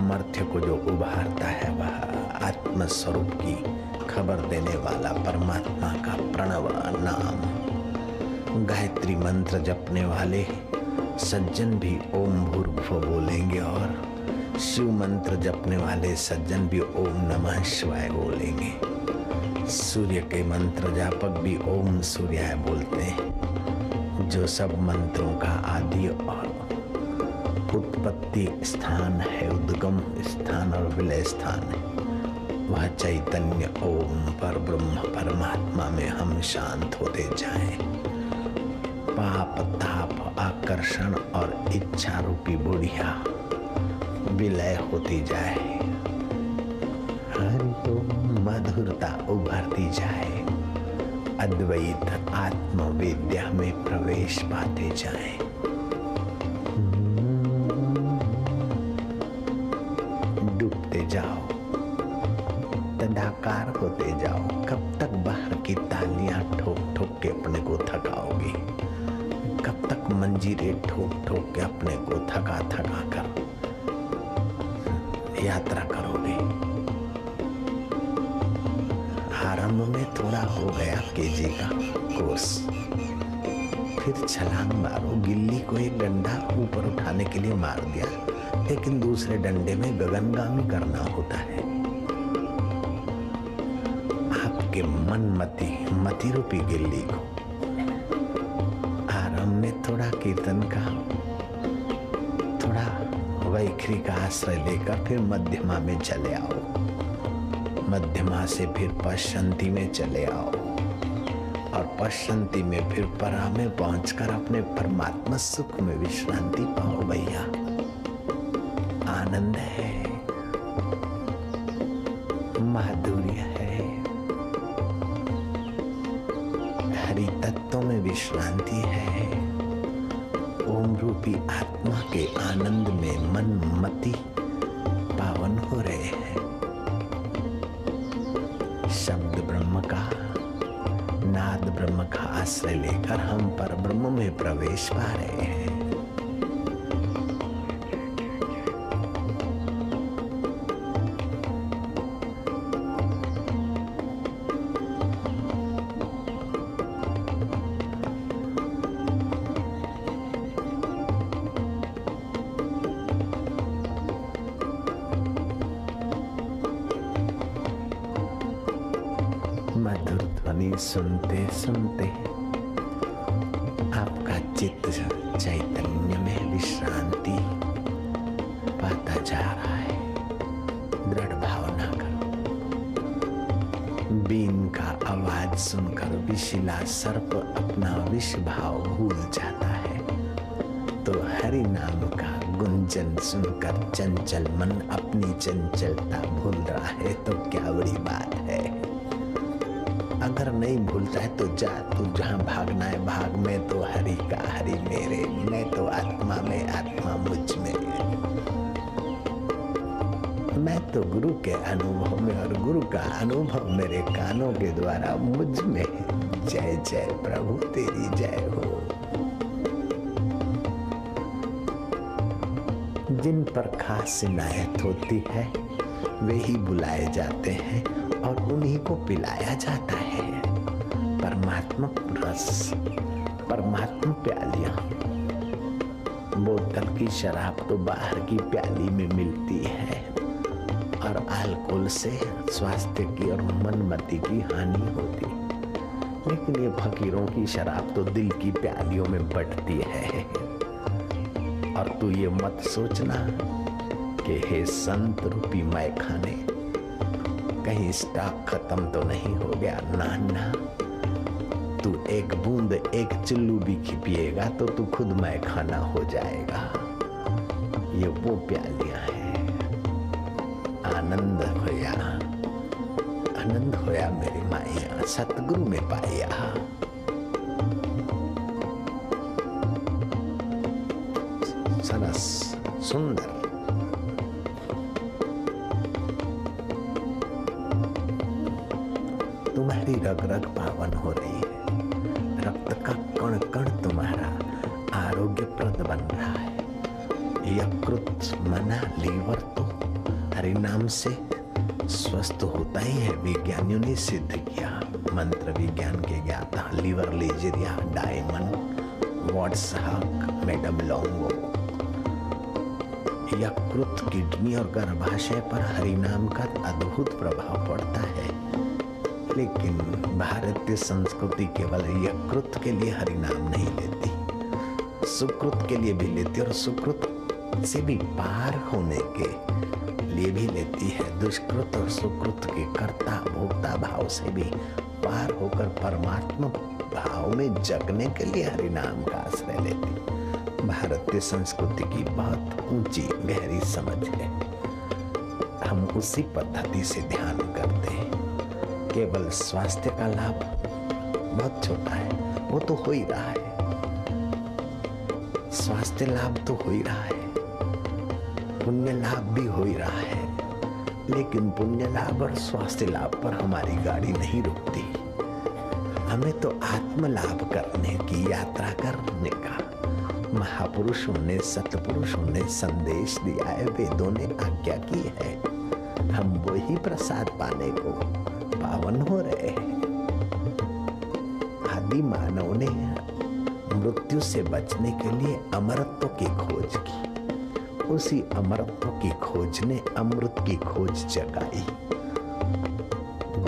सामर्थ्य को जो उभारता है वह आत्म स्वरूप की खबर देने वाला परमात्मा का प्रणव नाम। गायत्री मंत्र जपने वाले सज्जन भी ओम भूर्भुवः बोलेंगे और शिव मंत्र जपने वाले सज्जन भी ओम नमः शिवाय बोलेंगे। सूर्य के मंत्र जापक भी ओम सूर्याय बोलते हैं। जो सब मंत्रों का आदि और उत्पत्ति स्थान है, उद्गम स्थान और विलय स्थान है, वह चैतन्य ओम पर ब्रह्म परमात्मा में हम शांत होते जाएं। पाप ताप आकर्षण और इच्छा रूपी बुढ़िया विलय होती जाए, हरि ओम मधुरता उभरती जाए, अद्वैत आत्मविद्या में प्रवेश पाते जाएं। डूबते जाओ, तदाकार होते जाओ। कब तक बाहर की तालियां ठोक ठोक के अपने को थकाओगे? कब तक मंजीरे ठोक ठोक के अपने को थका थका कर यात्रा करोगे? आरंभ में थोड़ा हो गया केजी का कोर्स, फिर छलांग मारो। गिल्ली को एक डंडा ऊपर उठाने के लिए मार दिया, लेकिन दूसरे डंडे में गगनगामी करना होता है। आपके मति रूपी गिल्ली को आरंभ में थोड़ा कीर्तन का, थोड़ा वैखरी का आश्रय लेकर फिर मध्यमा में चले आओ, मध्यमा से फिर पश्चंती में चले आओ और पश्चंती में फिर परा में पहुंचकर अपने परमात्मा सुख में विश्रांति पाओ। भैया आनंद है, माधुर्य है, हरि तत्वों में विश्रांति है। ओम रूपी आत्मा के आनंद में मन मति पावन हो रहे हैं। शब्द ब्रह्म का, नाद ब्रह्म का आश्रय लेकर हम पर ब्रह्म में प्रवेश पा रहे हैं। मधुर ध्वनि सुनते सुनते आपका चित्त चैतन्य में विश्रांति पाता जा रहा है। दृढ़ भावना करो। बीन का आवाज सुनकर विशिला सर्प अपना विष भाव भूल जाता है, तो हरि नाम का गुंजन सुनकर चंचल मन अपनी चंचलता भूल रहा है, तो क्या बड़ी बात है। अगर नहीं भूलता है तो जा, तू जहां भागना है भाग। में तो हरि का हरि मेरे, मैं तो आत्मा में आत्मा मुझ में, मैं तो गुरु के अनुभव में और गुरु का अनुभव मेरे कानों के द्वारा मुझ में। जय जय प्रभु तेरी जय हो। जिन पर खास इनायत होती है वे ही बुलाए जाते हैं और उन्हीं को पिलाया जाता है परमात्मा रस, परमात्मा प्यालियां। बोतल की शराब तो बाहर की प्याली में मिलती है और अल्कोहल से स्वास्थ्य की और मनमति की हानि होती, लेकिन ये फकीरों की शराब तो दिल की प्यालियों में बटती है। और तू ये मत सोचना कि हे संत रूपी मैखाने कहीं स्टॉक खत्म तो नहीं हो गया। ना, तू एक बूंद एक चिल्लू भी पिएगा तो तू खुद मैखाना हो जाएगा। ये वो प्यालियां हैं। आनंद होया मेरी माया, सतगुरु में पाया। सरस सुंदर तुम्हारी रग रग पावन हो रही है। रक्त का कण कण तुम्हारा आरोग्यप्रद बन रहा है। यकृत, मना, लीवर तो हरि नाम से स्वस्थ होता ही है, विज्ञानियों ने सिद्ध किया। मंत्र विज्ञान के ज्ञाता लीवर लेजरिया, डायमंड, वॉट्सहाक, मैडम लॉन्गो। यकृत, किडनी और गर्भाशय पर हरि नाम का अद्भुत प्रभाव पड़ता है। लेकिन भारतीय संस्कृति केवल यकृत के लिए हरि नाम नहीं लेती, सुकृत के लिए भी लेती और सुकृत से भी पार होने के लिए भी लेती है। दुष्कृत और सुकृत के कर्ता भोक्ता भाव से भी पार होकर परमात्मा भाव में जगने के लिए हरि नाम का आश्रय लेती। भारतीय संस्कृति की बहुत ऊंची गहरी समझ है। हम उसी पद्धति से ध्यान करते हैं। केवल स्वास्थ्य का लाभ बहुत छोटा है, वो तो हो ही रहा है। स्वास्थ्य लाभ तो हो ही रहा है, पुण्य लाभ भी हो ही रहा है। लेकिन पुण्य लाभ और स्वास्थ्य लाभ पर हमारी गाड़ी नहीं रुकती। हमें तो आत्म लाभ करने की यात्रा करने का महापुरुषों ने, सतपुरुषों ने संदेश दिया है, वेदों ने आज्ञा की है। हम वही प्रसाद पाने को पावन हो रहे हैं। आदि मानव ने मृत्यु से बचने के लिए अमरत्व की खोज की। उसी अमरत्व की खोज ने अमृत की खोज जगाई।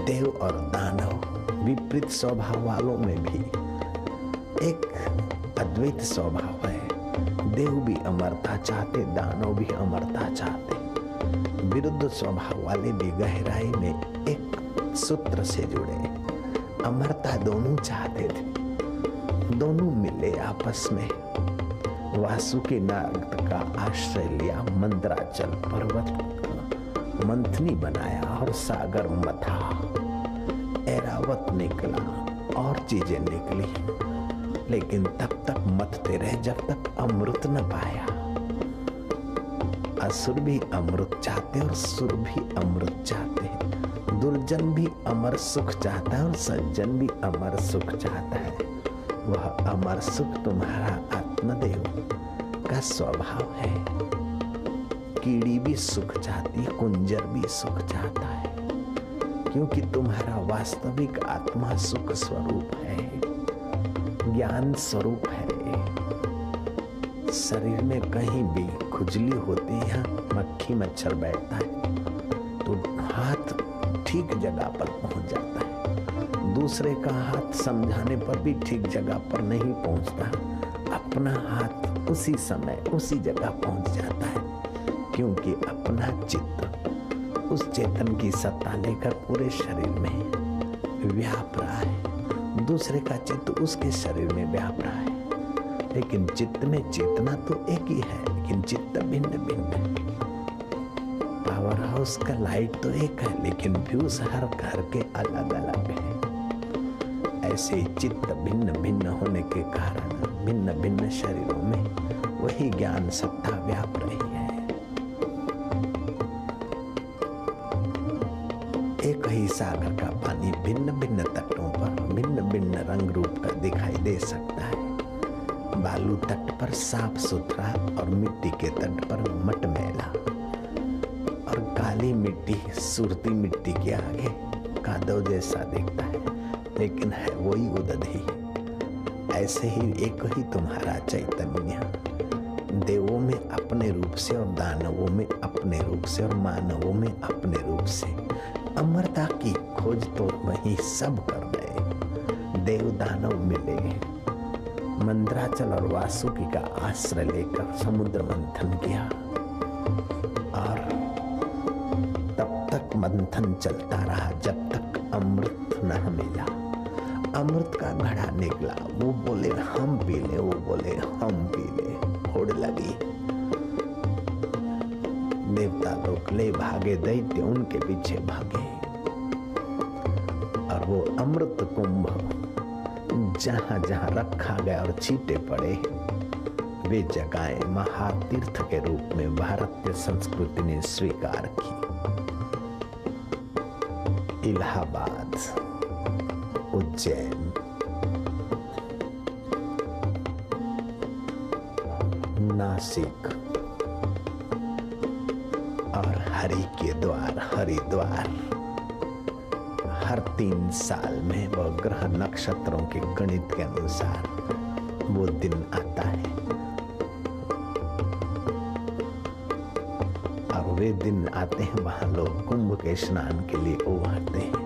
देव और दानव विपरीत स्वभाव वालों में भी एक अद्वैत स्वभाव है। देव भी अमरता चाहते, दानव भी अमरता चाहते। विरुद्ध स्वभाव वाले भी गहराई में एक सूत्र से जुड़े, अमरता दोनों चाहते थे। दोनों मिले आपस में। वासुकी नाग का आश्रय लिया, मंदराचल पर्वत मंथनी बनाया और सागर मथा, ऐरावत निकला और चीजें निकली। लेकिन तब तक मथते रहे जब तक अमृत न पाया। असुर भी अमृत चाहते और सुर भी अमृत चाहते हैं। दुर्जन भी अमर सुख चाहता है और सज्जन भी अमर सुख चाहता है। वह अमर सुख तुम्हारा आत्मदेव का स्वभाव है। कीड़ी भी सुख चाहती, कुंजर भी सुख चाहता है, क्योंकि तुम्हारा वास्तविक आत्मा सुख स्वरूप है, ज्ञान स्वरूप है। शरीर में कहीं भी खुजली होती है, मक्खी मच्छर बैठता है तो हाथ ठीक जगह पर पहुंच जाता है। दूसरे का हाथ समझाने पर भी ठीक जगह पर नहीं पहुंचता, अपना हाथ उसी समय उसी जगह पहुंच जाता है, क्योंकि अपना चित्त उस चेतन की सत्ता लेकर पूरे शरीर में व्याप रहा है। दूसरे का चित्त उसके शरीर में व्याप रहा है। लेकिन चित्त में चेतना तो एक ही है, लेकिन चित्त भिन्न भिन्न है। पावर हाउस का लाइट तो एक है, लेकिन फ्यूज हर घर के अलग अलग है। ऐसे चित्त भिन्न भिन्न होने के कारण भिन्न भिन्न शरीरों में वही ज्ञान सत्ता व्याप रही है। एक ही सागर का पानी भिन्न भिन्न तटों पर भिन्न भिन्न रंग रूप का दिखाई दे सकता है। बालू तट पर साफ सुथरा और मिट्टी के तट पर मटमैला, और काली मिट्टी सुरती मिट्टी के आगे कादव जैसा दिखता है, लेकिन है वही उदधि। ऐसे ही एक ही तुम्हारा चैतन्य देवों में अपने रूप से और दानवों में अपने रूप से और मानवों में अपने रूप से। अमरता की खोज तो वही सब कर गए। देव दानव मिले, मंदराचल और वासुकी का आश्रय लेकर समुद्र मंथन किया, और तब तक मंथन चलता रहा जब तक अमृत न मिला। अमृत का घड़ा निकला, वो बोले हम पी ले, वो बोले हम पी ले, होड़ लगी। देवता लोग ले भागे, दैत्य उनके पीछे भागे, और वो अमृत कुंभ जहां जहां रखा गया और छींटे पड़े, वे जगहें महातीर्थ के रूप में भारतीय संस्कृति ने स्वीकार की। इलाहाबाद, उज्जैन, नासिक और हरि के द्वार हरिद्वार हर 3 साल में वह ग्रह नक्षत्रों के गणित के अनुसार वो दिन आता है और वे दिन आते हैं, वहां लोग कुंभ के स्नान के लिए उमड़ते हैं,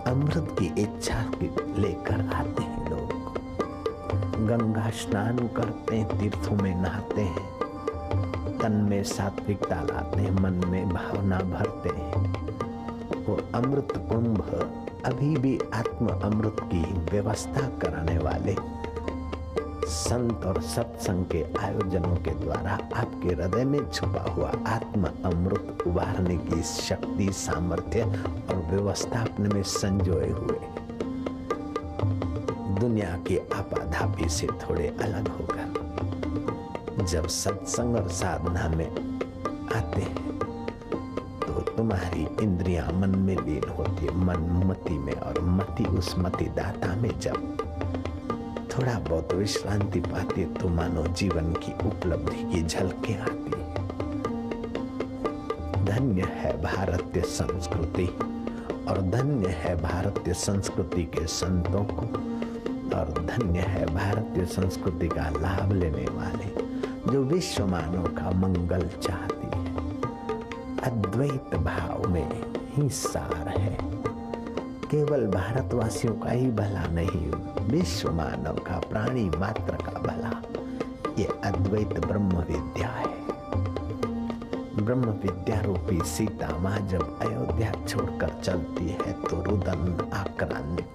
अमृत की इच्छा लेकर आते हैं लोग, गंगा स्नान करते हैं, तीर्थों में नहाते हैं, तन में सात्विकता लाते हैं, मन में भावना भरते हैं। वो अमृत कुंभ अभी भी आत्म अमृत की व्यवस्था कराने वाले संत और सत्संग के आयोजनों के द्वारा आपके हृदय में छुपा हुआ आत्म अमृत उभारने की शक्ति, सामर्थ्य और व्यवस्था अपने में संजोए हुए दुनिया की आपाधापी से थोड़े अलग होकर जब सत्संग और साधना में आते हैं तो तुम्हारी इंद्रियां मन में लीन होती है, मन मति में, और मति उस मति दाता में जब थोड़ा बहुत विश्रांति पाती है तो मानो जीवन की उपलब्धि की झलकें आती है। धन्य है भारतीय संस्कृति और धन्य है भारतीय संस्कृति के संतों को और धन्य है भारतीय संस्कृति का लाभ लेने वाले जो विश्व मानव का मंगल चाहती है। अद्वैत भाव में ही सार है, केवल भारतवासियों का ही भला नहीं, विश्व मानव का, प्राणी मात्र का भला। ये अद्वैत ब्रह्म विद्या है। ब्रह्म विद्या रूपी सीता माँ जब अयोध्या छोड़कर चलती है तो रुदन, आक्रांत,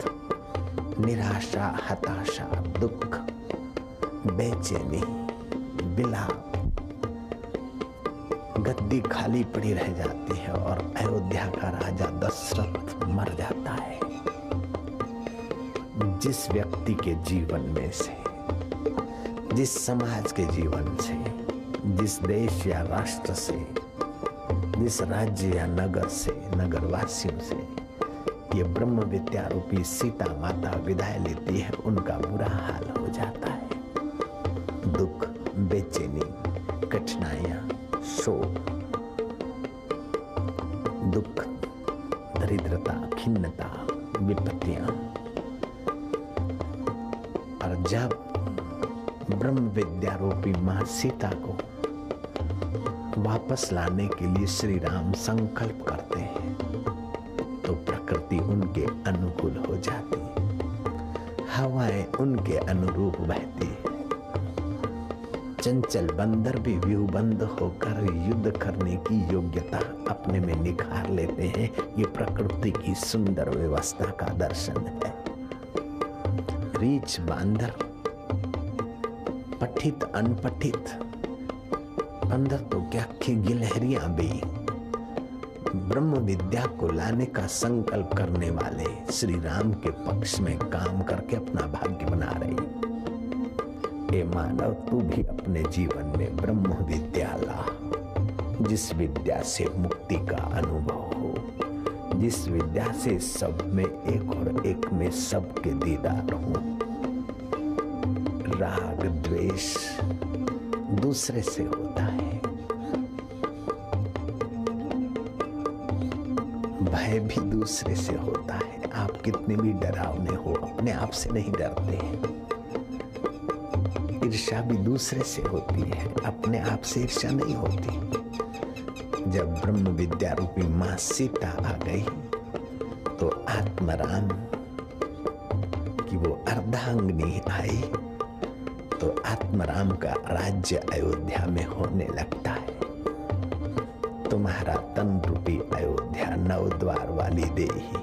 निराशा, हताशा, दुख, बेचैनी, विलाप, गद्दी खाली पड़ी रह जाती है और अयोध्या का राजा दशरथ मर जाता है। जिस व्यक्ति के जीवन में से, जिस समाज के जीवन से, जिस देश या राष्ट्र से, जिस राज्य या नगर से, नगरवासियों से ये ब्रह्म विद्या रूपी सीता माता विदाई लेती है, उनका बुरा हाल हो जाता है। दुख, बेचैनी, कठिनाइयां, शोक, दुख, दरिद्रता, खिन्नता, विपत्तियां। और जब ब्रह्म विद्या रूपी मां सीता को वापस लाने के लिए श्री राम संकल्प करते हैं तो प्रकृति उनके अनुकूल हो जाती है, हवाएं उनके अनुरूप बहती है। चंचल बंदर भी व्यूबंद होकर युद्ध करने की योग्यता अपने में निखार लेते हैं। ये प्रकृति की सुंदर व्यवस्था का दर्शन है। रीछ, बांदर, पठित, अनपठित, बंदर तो क्या कि गिलहरियां भी ब्रह्म विद्या को लाने का संकल्प करने वाले श्री राम के पक्ष में काम करके अपना भाग्य बना रही। ये मानव, तू भी अपने जीवन में ब्रह्म विद्या ला, जिस विद्या से मुक्ति का अनुभव हो, जिस विद्या से सब में एक और एक में सबके दीदार हो। राग द्वेष दूसरे से होता है, भय भी दूसरे से होता है। आप कितने भी डरावने हो, अपने आप से नहीं डरते हैं। ईर्ष्या भी दूसरे से होती है, अपने आप से ईर्ष्या नहीं होती। जब ब्रह्म विद्या रूपी मां सीता आ गई तो आत्मराम की वो अर्धांगिनी आई तो आत्मराम का राज्य अयोध्या में होने लगता है। तुम्हारा तन रूपी अयोध्या, नवद्वार वाली देही,